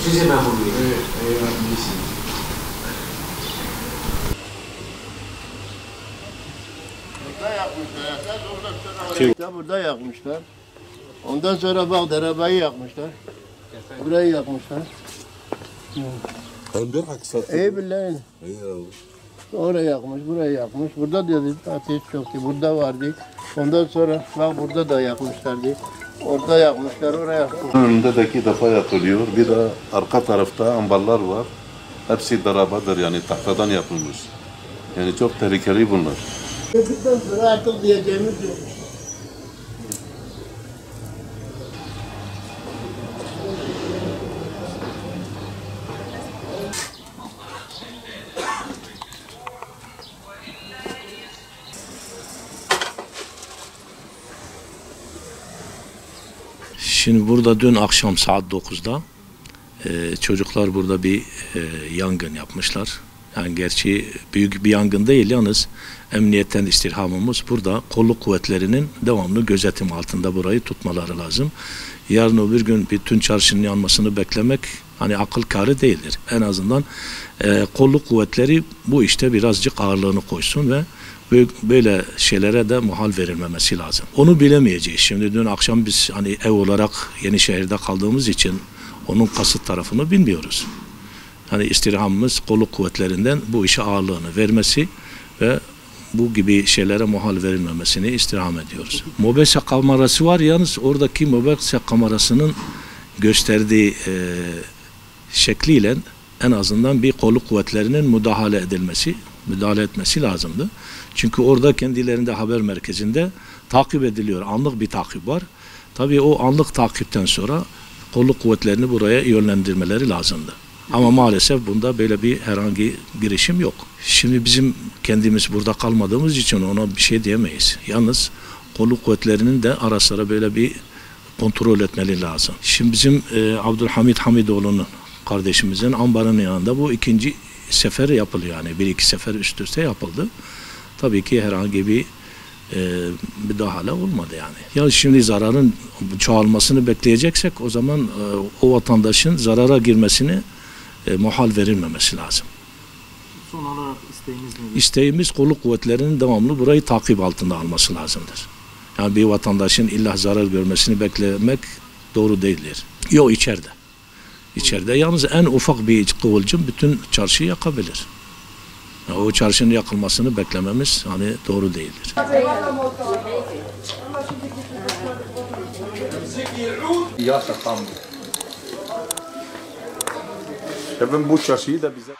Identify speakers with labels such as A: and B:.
A: Siz de memur muydunuz?
B: Evet, eyvallah. Burada yakmışlar. Ondan sonra bak derabayı yakmışlar. Burayı yakmışlar.
C: Kalbir haksat.
B: İyi billahi. Orayı yakmış, burayı yakmış. Burada dedi ateş çoktu. Burada vardı. Ondan sonra bak burada da yakmışlardı. Orada yakmışlar, oraya yakmışlar.
C: Önündeki defa yakılıyor. Bir de arka tarafta ambarlar var. Hepsi darabadır yani tahtadan yapılmış. Yani çok tehlikeli bunlar.
B: Bundan sonra artık diyeceğimiz yok.
D: Şimdi burada dün akşam saat 9'da çocuklar burada bir yangın yapmışlar. Yani gerçi büyük bir yangın değil, yalnız emniyetten istirhamımız burada kolluk kuvvetlerinin devamlı gözetim altında burayı tutmaları lazım. Yarın öbür gün bütün çarşının yanmasını beklemek hani akıl kârı değildir. En azından kolluk kuvvetleri bu işte birazcık ağırlığını koysun ve böyle şeylere de muhal verilmemesi lazım. Onu bilemeyeceğiz. Şimdi dün akşam biz hani ev olarak Yenişehir'de kaldığımız için onun kasıt tarafını bilmiyoruz. Hani istirhamımız kolluk kuvvetlerinden bu işe ağırlığını vermesi ve bu gibi şeylere muhal verilmemesini istirham ediyoruz. Mobese kamerası var, yalnız oradaki mobese kamerasının gösterdiği şekliyle en azından bir kolluk kuvvetlerinin müdahale etmesi lazımdı. Çünkü orada kendilerinde haber merkezinde takip ediliyor. Anlık bir takip var. Tabii o anlık takipten sonra kolluk kuvvetlerini buraya yönlendirmeleri lazımdı. Ama maalesef bunda böyle bir herhangi girişim yok. Şimdi bizim kendimiz burada kalmadığımız için ona bir şey diyemeyiz. Yalnız kolluk kuvvetlerinin de ara sıra böyle bir kontrol etmeli lazım. Şimdi bizim Abdülhamid Hamidoğlu'nun kardeşimizin ambarının yanında bu ikinci sefer yapılıyor. Yani bir iki sefer üst üste yapıldı. Tabii ki herhangi bir müdahale olmadı yani. Ya şimdi zararın çoğalmasını bekleyeceksek o zaman o vatandaşın zarara girmesini muhal verilmemesi lazım.
A: Son olarak isteğiniz nedir?
D: İsteğimiz kolluk kuvvetlerinin devamlı burayı takip altında alması lazımdır. Yani bir vatandaşın illa zarar görmesini beklemek doğru değildir. Yok, içeride. İçeride yalnız en ufak bir kıvılcım bütün çarşıyı yakabilir. Yani o çarşının yakılmasını beklememiz hani doğru değildir.
E: Ya tamam. Ben bu çarşıyı da bize...